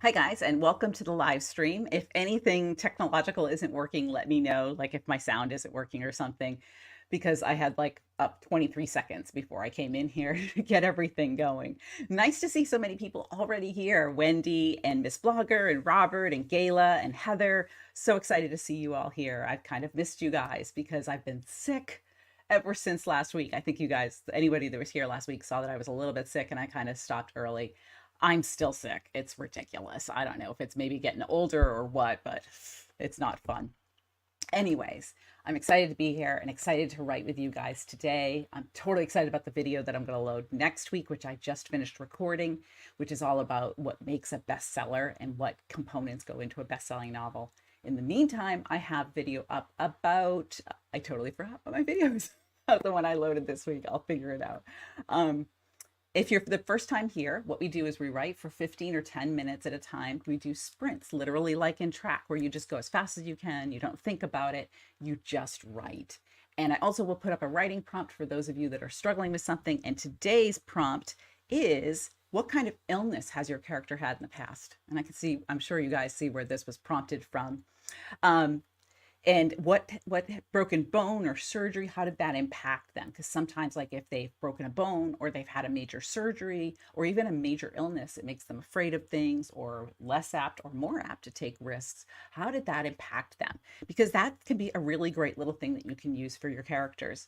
Hi guys, and welcome to the live stream. If anything technological isn't working, let me know, like if my sound isn't working or something, because I had like up 23 seconds before I came in here to get everything going. Nice to see so many people already here. Wendy and Miss Blogger and Robert and Gayla and Heather. So excited to see you all here. I've kind of missed you guys because I've been sick ever since last week. I think you guys, anybody that was here last week saw that I was a little bit sick and I kind of stopped early. I'm still sick. It's ridiculous. I don't know if it's maybe getting older or what, but it's not fun. Anyways, I'm excited to be here and excited to write with you guys today. I'm totally excited about the video that I'm going to load next week, which I just finished recording, which is all about what makes a bestseller and what components go into a best-selling novel. In the meantime, I have video up about, I totally forgot what my video is, the one I loaded this week. I'll figure it out. If you're for the first time here, what we do is we write for 15 or 10 minutes at a time. We do sprints, literally like in track, where you just go as fast as you can. You don't think about it. You just write. And I also will put up a writing prompt for those of you that are struggling with something. And today's prompt is, what kind of illness has your character had in the past? And I can see, I'm sure you guys see where this was prompted from. And what broken bone or surgery, how did that impact them? Because sometimes, like if they've broken a bone or they've had a major surgery or even a major illness, it makes them afraid of things or less apt or more apt to take risks. How did that impact them? Because that can be a really great little thing that you can use for your characters.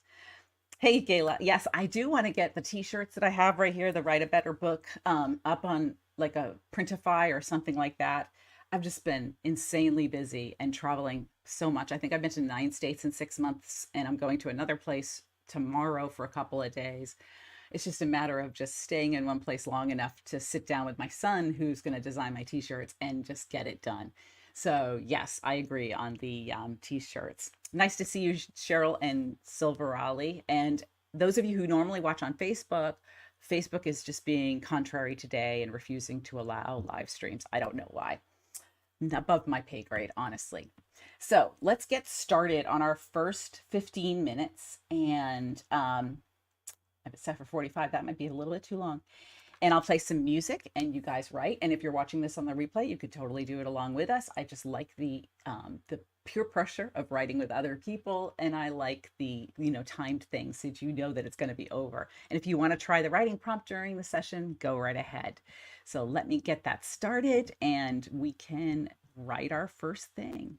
Hey, Gayla. Yes, I do want to get the t-shirts that I have right here, the Write a Better book, up on like a Printify or something like that. I've just been insanely busy and traveling so much. I think I've been to 9 states in 6 months, and I'm going to another place tomorrow for a couple of days. It's just a matter of just staying in one place long enough to sit down with my son, who's going to design my t-shirts, and just get it done. So yes, I agree on the t-shirts. Nice to see you, Cheryl and Silverali. And those of you who normally watch on Facebook, Facebook is just being contrary today and refusing to allow live streams. I don't know why. Above my pay grade, honestly. So let's get started on our first 15 minutes. And I've set for 45. That might be a little bit too long. And I'll play some music and you guys write. And if you're watching this on the replay, you could totally do it along with us. I just like the peer pressure of writing with other people. And I like the, timed things so that you know that it's going to be over. And if you want to try the writing prompt during the session, go right ahead. So let me get that started and we can write our first thing.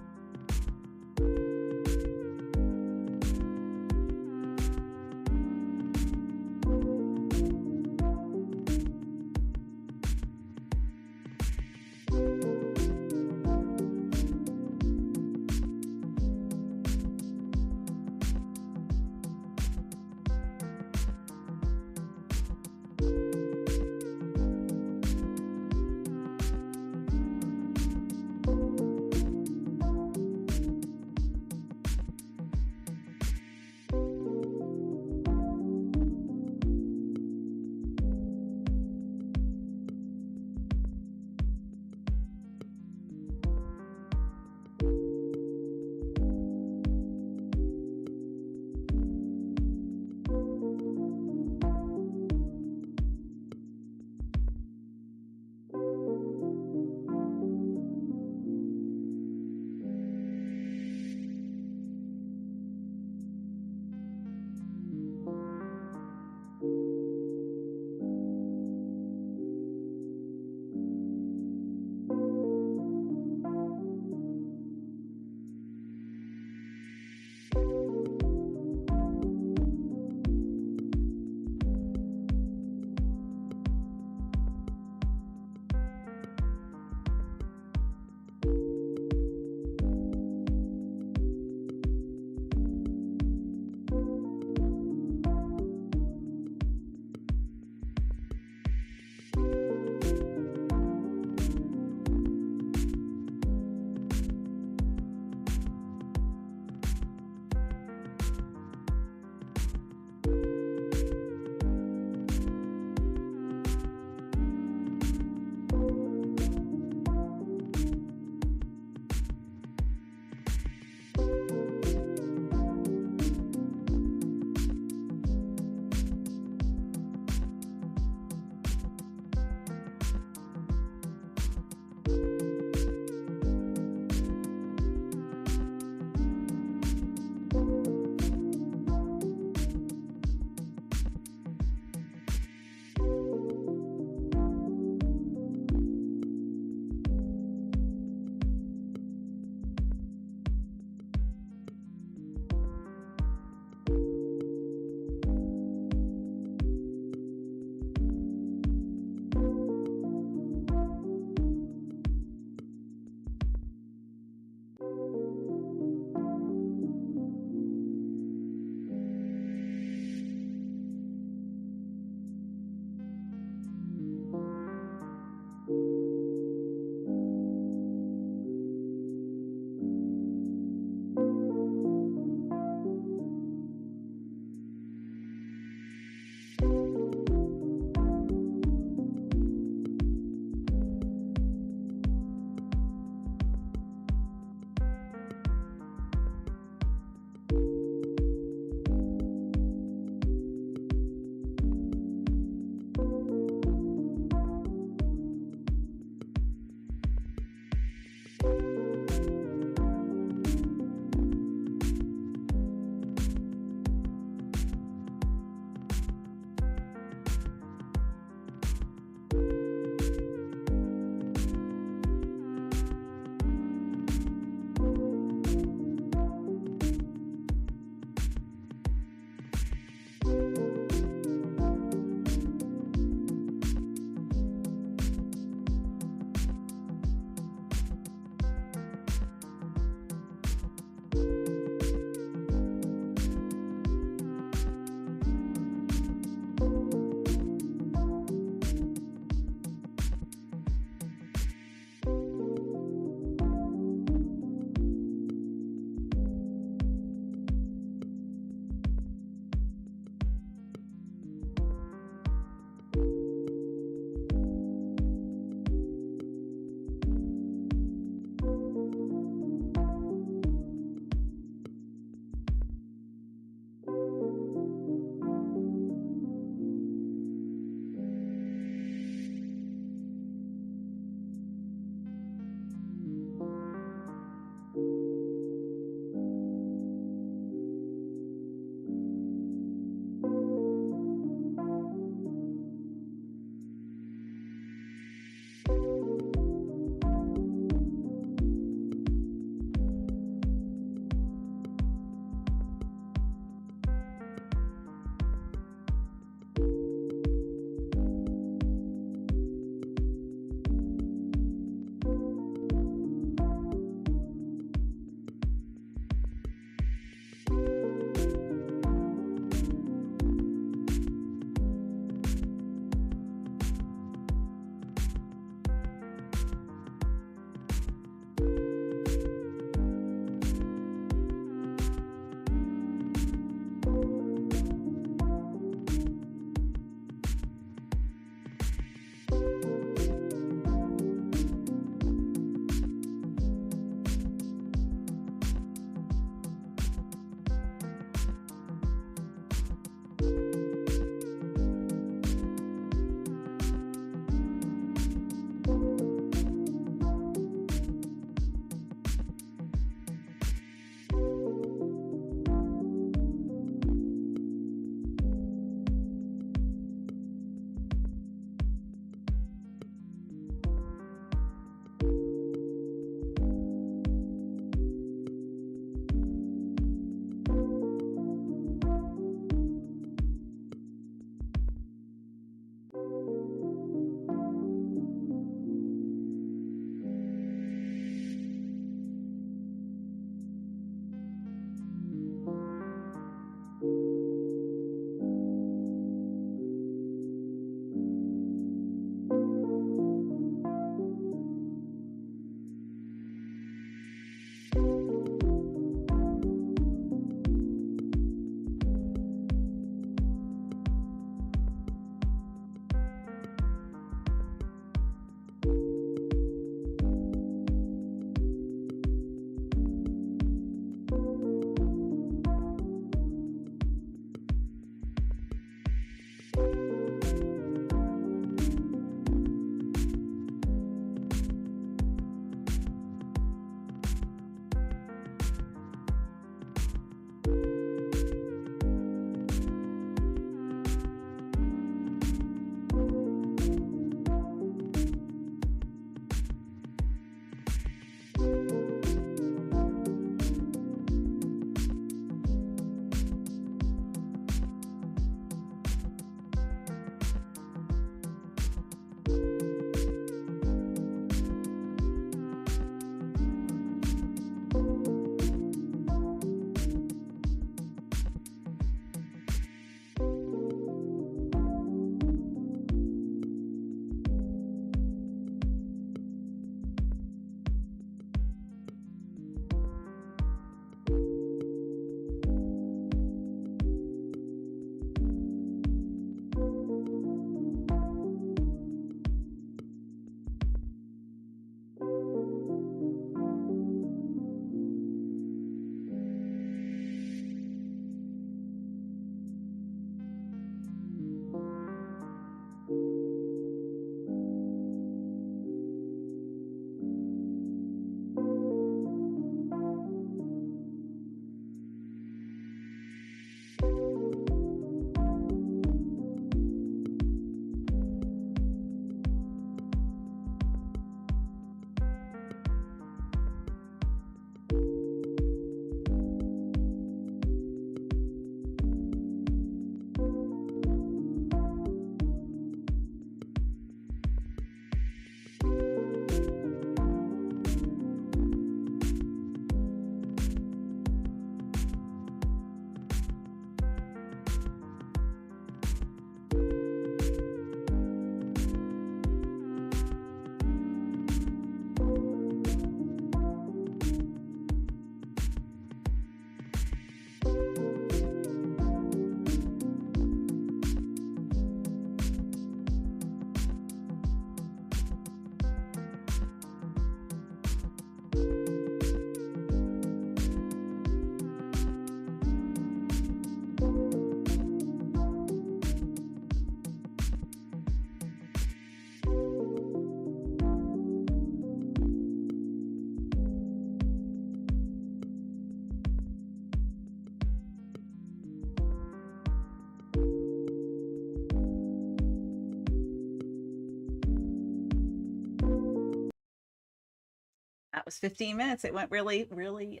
That was 15 minutes. It went really, really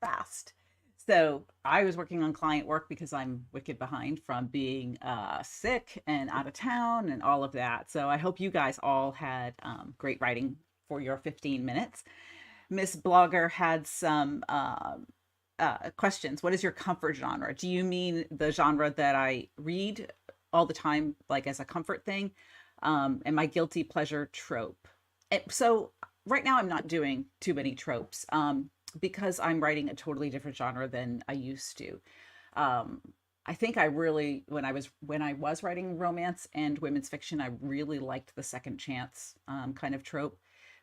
fast. So I was working on client work because I'm wicked behind from being sick and out of town and all of that. So I hope you guys all had great writing for your 15 minutes. Miss Blogger had some questions. What is your comfort genre? Do you mean the genre that I read all the time, like as a comfort thing? And my guilty pleasure trope. So right now I'm not doing too many tropes because I'm writing a totally different genre than I used to. Um, I think I really, when I was writing romance and women's fiction, I really liked the second chance kind of trope.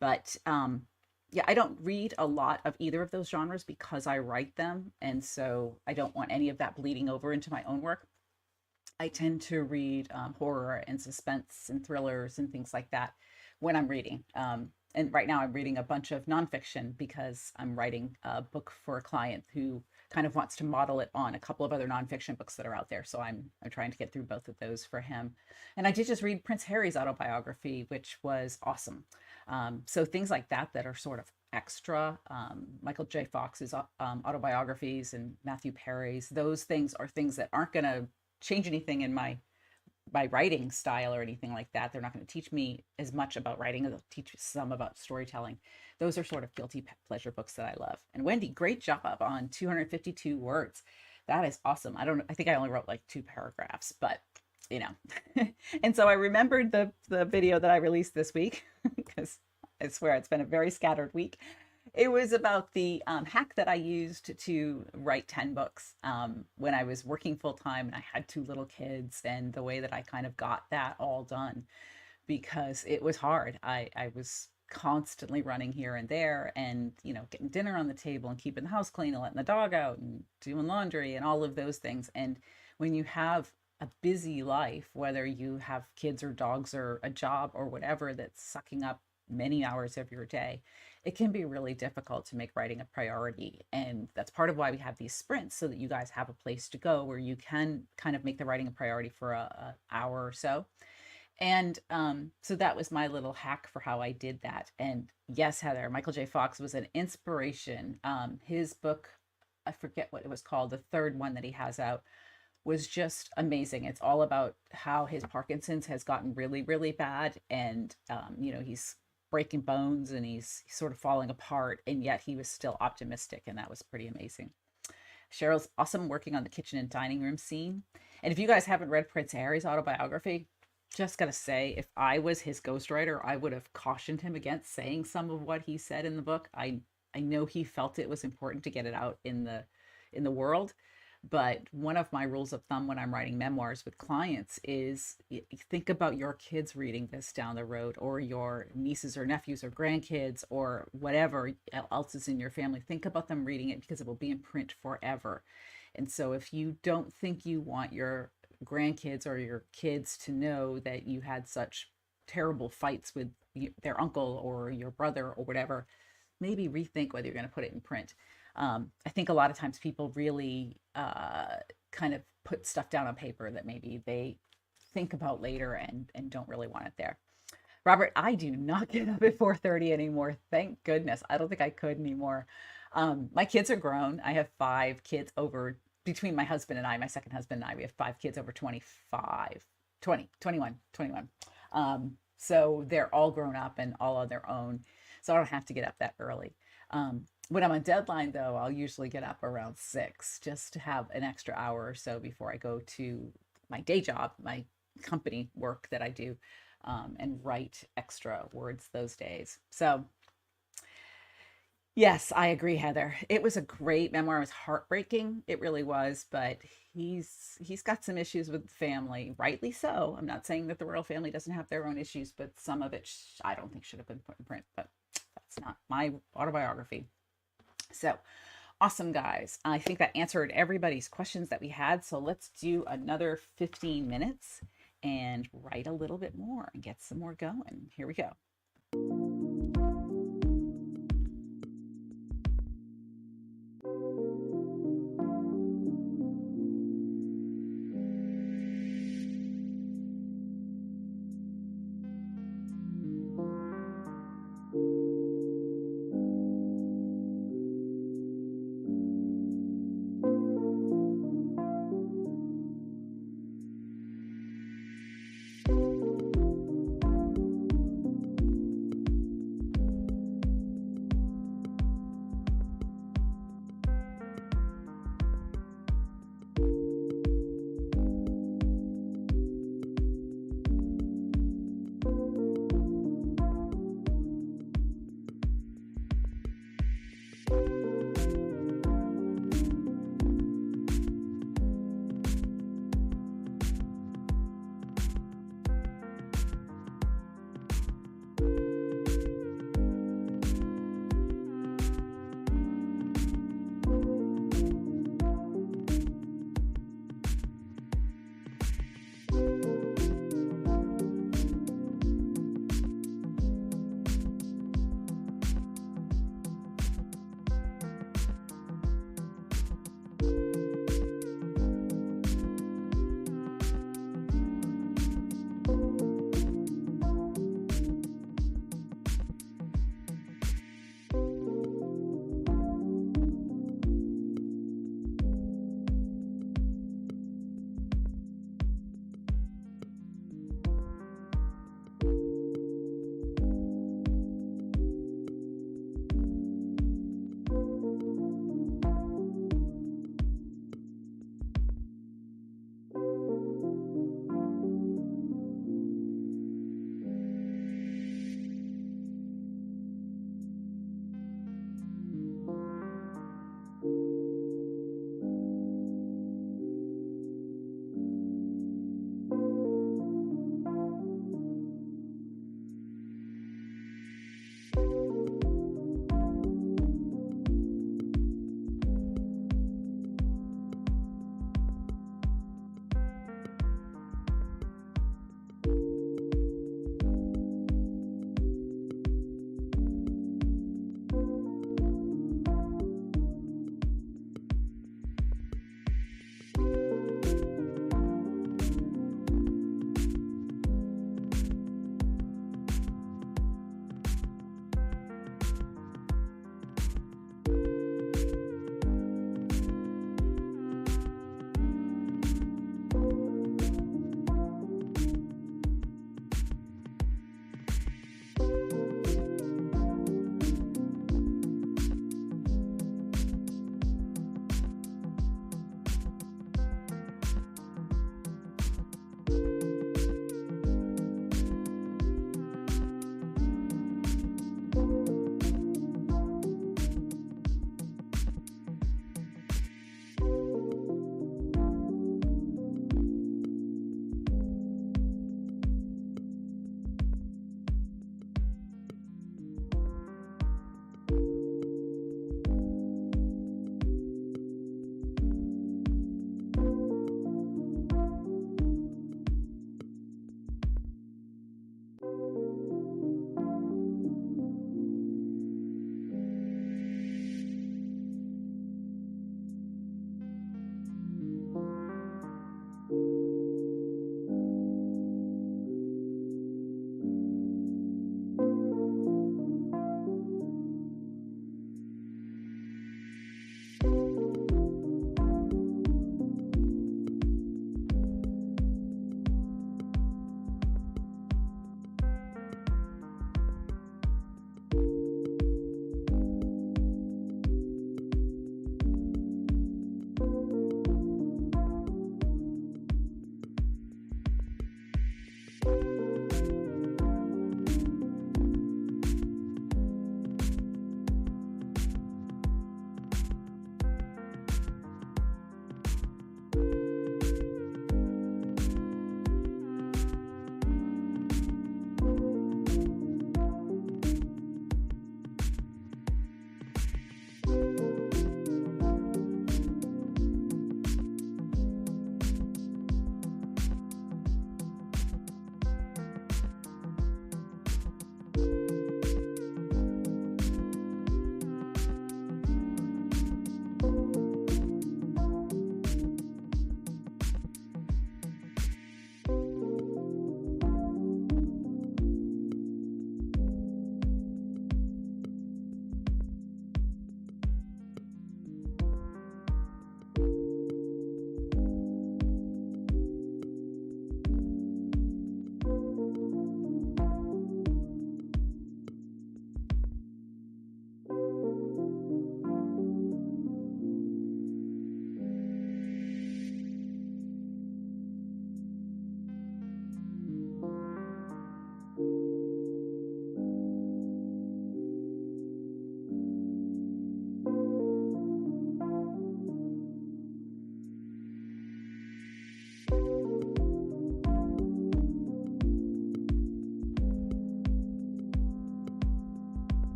But yeah, I don't read a lot of either of those genres because I write them, and so I don't want any of that bleeding over into my own work. I tend to read horror and suspense and thrillers and things like that when I'm reading. And right now I'm reading a bunch of nonfiction because I'm writing a book for a client who kind of wants to model it on a couple of other nonfiction books that are out there. So I'm trying to get through both of those for him. And I did just read Prince Harry's autobiography, which was awesome. So things like that that are sort of extra. Michael J. Fox's autobiographies and Matthew Perry's, those things are things that aren't going to change anything in my writing style or anything like that. They're not going to teach me as much about writing. They'll teach some about storytelling. Those are sort of guilty pleasure books that I love. And Wendy, great job on 252 words. That is awesome. I think I only wrote like 2 paragraphs, but you know. And so I remembered the video that I released this week because I swear it's been a very scattered week. It was about the hack that I used to write 10 books when I was working full time and I had 2 little kids, and the way that I kind of got that all done because it was hard. I was constantly running here and there and, getting dinner on the table and keeping the house clean and letting the dog out and doing laundry and all of those things. And when you have a busy life, whether you have kids or dogs or a job or whatever that's sucking up many hours of your day, it can be really difficult to make writing a priority. And that's part of why we have these sprints, so that you guys have a place to go where you can kind of make the writing a priority for a hour or so. And so that was my little hack for how I did that. And yes, Heather, Michael J. Fox was an inspiration. His book, I forget what it was called, the third one that he has out, was just amazing. It's all about how his Parkinson's has gotten really, really bad. And, he's breaking bones and he's sort of falling apart. And yet he was still optimistic. And that was pretty amazing. Cheryl's awesome working on the kitchen and dining room scene. And if you guys haven't read Prince Harry's autobiography, just gotta say, if I was his ghostwriter, I would have cautioned him against saying some of what he said in the book. I know he felt it was important to get it out in the world, but one of my rules of thumb when I'm writing memoirs with clients is think about your kids reading this down the road, or your nieces or nephews or grandkids or whatever else is in your family. Think about them reading it because it will be in print forever. And so if you don't think you want your grandkids or your kids to know that you had such terrible fights with their uncle or your brother or whatever, maybe rethink whether you're going to put it in print. I think a lot of times people really kind of put stuff down on paper that maybe they think about later and don't really want it there. Robert, I do not get up at 4:30 anymore. Thank goodness. I don't think I could anymore. My kids are grown. I have 5 kids over, between my husband and I, my second husband and I, we have 5 kids over 25, 20, 21, 21. So they're all grown up and all on their own. So I don't have to get up that early. When I'm on deadline, though, I'll usually get up around 6 just to have an extra hour or so before I go to my day job, my company work that I do, and write extra words those days. So yes, I agree, Heather. It was a great memoir. It was heartbreaking. It really was, but he's got some issues with family, rightly so. I'm not saying that the royal family doesn't have their own issues, but some of it I don't think should have been put in print, but It's not my autobiography. So awesome, guys. I think that answered everybody's questions that we had. So let's do another 15 minutes and write a little bit more and get some more going. Here we go.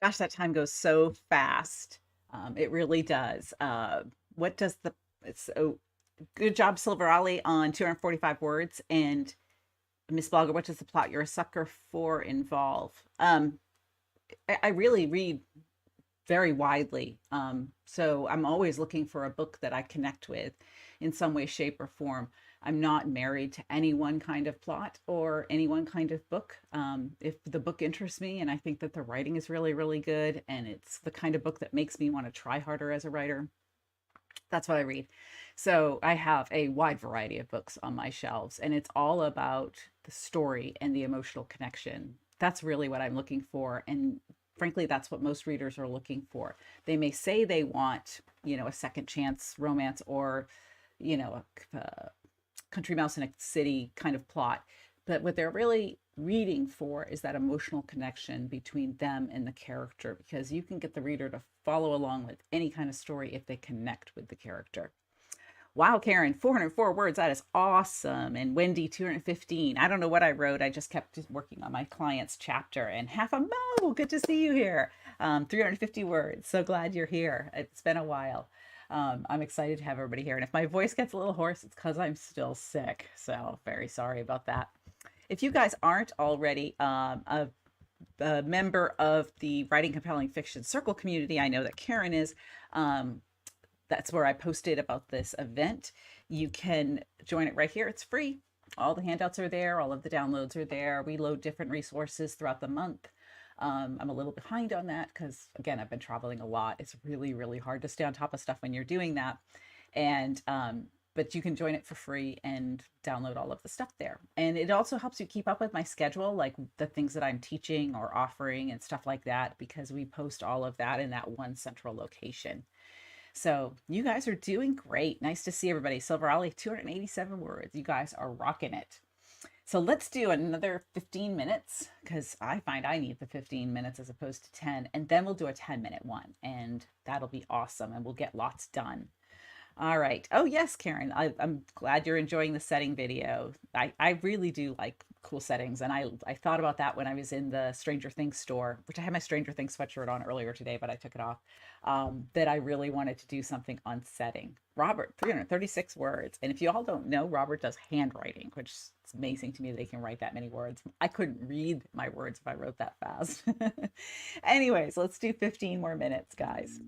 Gosh, that time goes so fast. It really does. What does the it's so good job, Silver Ollie, on 245 words. And Miss Blogger, what does the plot you're a sucker for involve? I really read very widely. So I'm always looking for a book that I connect with in some way, shape, or form. I'm not married to any one kind of plot or any one kind of book. If the book interests me and I think that the writing is really, really good and it's the kind of book that makes me want to try harder as a writer, that's what I read. So I have a wide variety of books on my shelves, and it's all about the story and the emotional connection. That's really what I'm looking for. And frankly, that's what most readers are looking for. They may say they want, a second chance romance or, a country mouse in a city kind of plot. But what they're really reading for is that emotional connection between them and the character, because you can get the reader to follow along with any kind of story if they connect with the character. Wow, Karen, 404 words. That is awesome. And Wendy, 215. I don't know what I wrote. I just kept working on my client's chapter. And half a mo, good to see you here. 350 words. So glad you're here. It's been a while. I'm excited to have everybody here. And if my voice gets a little hoarse, it's because I'm still sick. So very sorry about that. If you guys aren't already a member of the Writing Compelling Fiction Circle community, I know that Karen is. That's where I posted about this event. You can join it right here. It's free. All the handouts are there. All of the downloads are there. We load different resources throughout the month. I'm a little behind on that because, again, I've been traveling a lot. It's really, really hard to stay on top of stuff when you're doing that. And but you can join it for free and download all of the stuff there. And it also helps you keep up with my schedule, like the things that I'm teaching or offering and stuff like that, because we post all of that in that one central location. So you guys are doing great. Nice to see everybody. Silver Ollie, 287 words. You guys are rocking it. So let's do another 15 minutes because I find I need the 15 minutes as opposed to 10. And then we'll do a 10-minute one. And that'll be awesome. And we'll get lots done. All right. Oh, yes, Karen. I'm glad you're enjoying the setting video. I really do like cool settings. And I thought about that when I was in the Stranger Things store, which I had my Stranger Things sweatshirt on earlier today, but I took it off, that I really wanted to do something on setting. Robert, 336 words. And if you all don't know, Robert does handwriting, which is amazing to me that he can write that many words. I couldn't read my words if I wrote that fast. Anyways, let's do 15 more minutes, guys.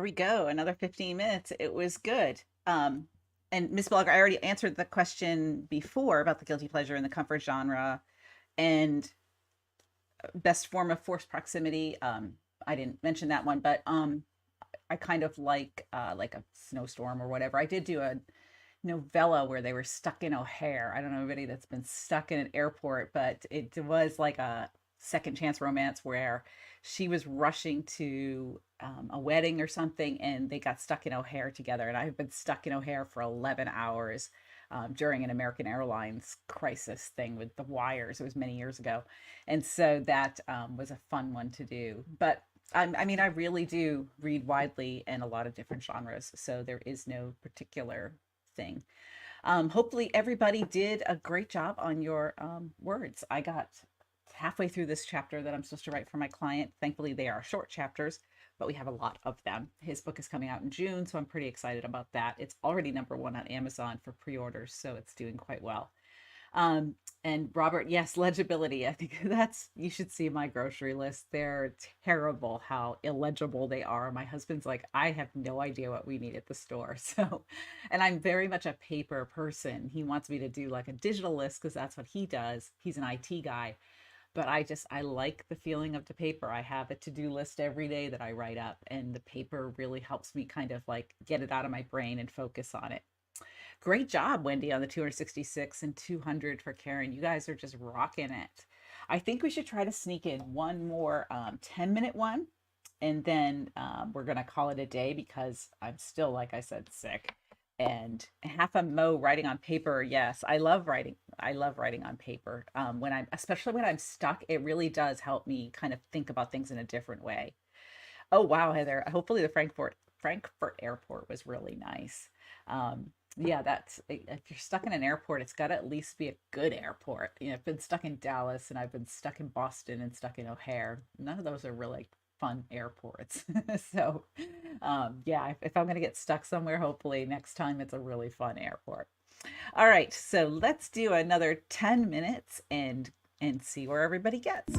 we go. Another 15 minutes. It was good. And Miss Blogger, I already answered the question before about the guilty pleasure and the comfort genre and best form of forced proximity. I didn't mention that one, but I kind of like a snowstorm or whatever. I did do a novella where they were stuck in O'Hare. I don't know anybody that's been stuck in an airport, but it was like a second chance romance where she was rushing to a wedding or something and they got stuck in O'Hare together. And I've been stuck in O'Hare for 11 hours during an American Airlines crisis thing with the wires. It was many years ago. And so that was a fun one to do. But I mean, I really do read widely in a lot of different genres. So there is no particular thing. Hopefully everybody did a great job on your words. I got halfway through this chapter that I'm supposed to write for my client. Thankfully, they are short chapters, but we have a lot of them. His book is coming out in June, so I'm pretty excited about that. It's already #1 on Amazon for pre-orders, so it's doing quite well. Um, and Robert, yes, legibility. I think that's, you should see my grocery list. They're terrible how illegible they are. My husband's like, I have no idea what we need at the store. So, and I'm very much a paper person. He wants me to do like a digital list because that's what he does. He's an IT guy. But I like the feeling of the paper. I have a to-do list every day that I write up, and the paper really helps me kind of like get it out of my brain and focus on it. Great job, Wendy, on the 266 and 200 for Karen. You guys are just rocking it. I think we should try to sneak in one more 10-minute one, and then we're going to call it a day because I'm still, like I said, sick. And half a mo writing on paper. Yes, I love writing. I love writing on paper. Especially when I'm stuck, it really does help me kind of think about things in a different way. Oh, wow, Heather. Hopefully the Frankfurt airport was really nice. Yeah, that's, if you're stuck in an airport, it's got to at least be a good airport. You know, I've been stuck in Dallas and I've been stuck in Boston and stuck in O'Hare. None of those are really fun airports. So, yeah, if I'm going to get stuck somewhere, hopefully next time it's a really fun airport. All right, so let's do another 10 minutes and see where everybody gets.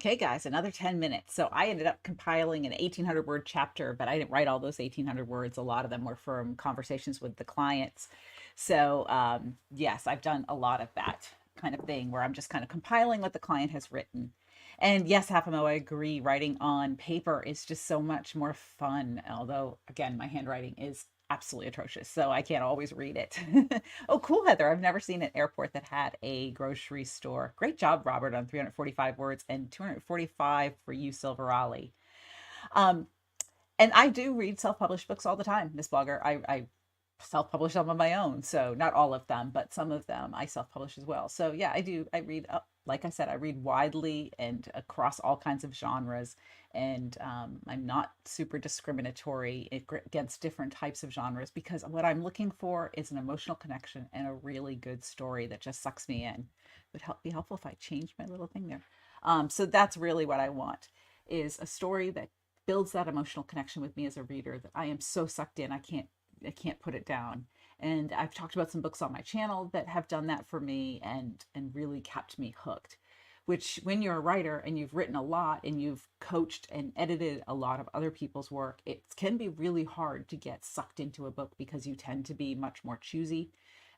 Okay, guys, another 10 minutes. So I ended up compiling an 1,800 word chapter, but I didn't write all those 1,800 words. A lot of them were from conversations with the clients. So, yes, I've done a lot of that kind of thing where I'm just kind of compiling what the client has written. And yes, Half-Mo, I agree. Writing on paper is just so much more fun. Although, again, my handwriting is absolutely atrocious, so I can't always read it. Oh, cool, Heather. I've never seen an airport that had a grocery store. Great job, Robert, on 345 words and 245 for you, Silverali. Um, and I do read self-published books all the time, Miss Blogger. I self-publish them on my own, so not all of them, but some of them I self-publish as well. So yeah, I do. I read, like I said, I read widely and across all kinds of genres, and I'm not super discriminatory against different types of genres because what I'm looking for is an emotional connection and a really good story that just sucks me in. Would be helpful if I changed my little thing there. So that's really what I want is a story that builds that emotional connection with me as a reader that I am so sucked in I can't put it down. And I've talked about some books on my channel that have done that for me and really kept me hooked. Which when you're a writer and you've written a lot and you've coached and edited a lot of other people's work, it can be really hard to get sucked into a book because you tend to be much more choosy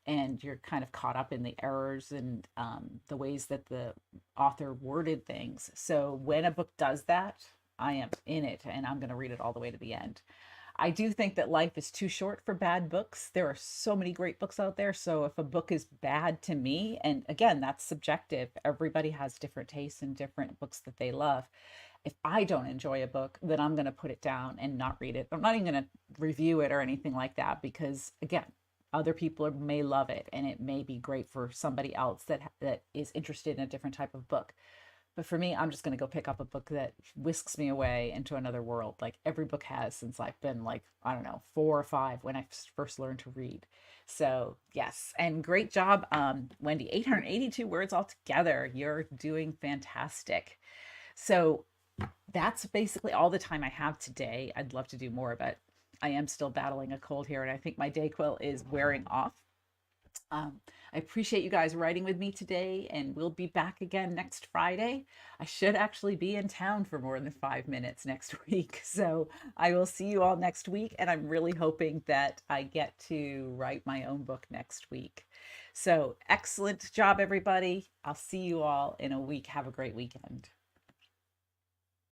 and you're kind of caught up in the errors and the ways that the author worded things. So when a book does that, I am in it and I'm going to read it all the way to the end. I do think that life is too short for bad books. There are so many great books out there. So if a book is bad to me, and again, that's subjective, everybody has different tastes and different books that they love. If I don't enjoy a book, then I'm going to put it down and not read it. I'm not even going to review it or anything like that because, again, other people may love it and it may be great for somebody else that is interested in a different type of book. But for me, I'm just going to go pick up a book that whisks me away into another world, like every book has since I've been like, I don't know, 4 or 5 when I first learned to read. So, yes. And great job, Wendy. 882 words altogether. You're doing fantastic. So, that's basically all the time I have today. I'd love to do more, but I am still battling a cold here, and I think my Dayquil is wearing off. I appreciate you guys writing with me today, and we'll be back again next Friday. I should actually be in town for more than 5 minutes next week. So I will see you all next week, and I'm really hoping that I get to write my own book next week. So excellent job, everybody. I'll see you all in a week. Have a great weekend.